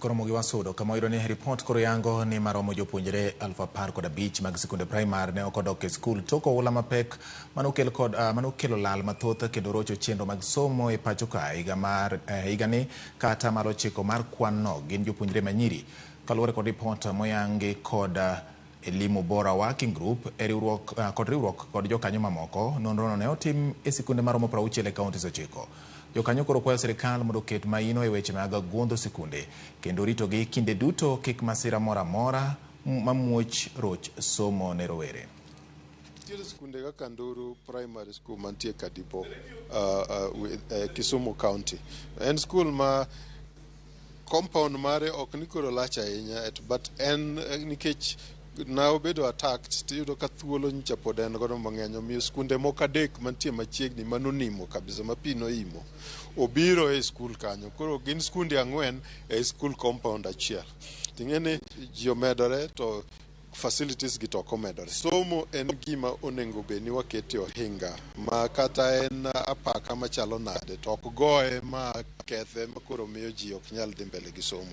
Ramogi wasudo kama oyudo ni report koro yango ni maromo jopuonjre 15,000 mag skunde primar ne ok odok e skul tok oula mapek manokelo lal mathoth kendo rocho chenro mag somo e pachoka higani kata malo 9 mar kwanno gin jopuonjre manyiri. Kaluwore kod report moyangi kod Elimu Bora Working Group riwruok kod jokanyo mamoko, nonrono ne otim e sikunde maromo 60 e kaunti 9. Jokanyo koro kwayo sirikal mondo oket maino e weche mag gundho sikunde kendo ritogi kinde duto kik masira moro amora mamuoch roch somo ne rowere. Skunde kaka Nduru Primary School mantie Kadipo Kisumu County. En school ma compound mare ok ni koro lach ahinya but en nikech na obedo attacked tiyudo ka thuolo nyicha pod en godo mang'eny, omiyo skunde moko adek mantie machiegni manonimo kabisa ma pi noimo obiro e skul kanyo. Koro gin skunde 4 e skul compound achiel. Ting'eni ji omedore to facilities gi to ok omedore. Somo en gima onego bed ni wakete ohinga ma kata en apaka machalo nade to ok goye ma kethe ma koro miyo ji ok nyal dhi mbele gi somo.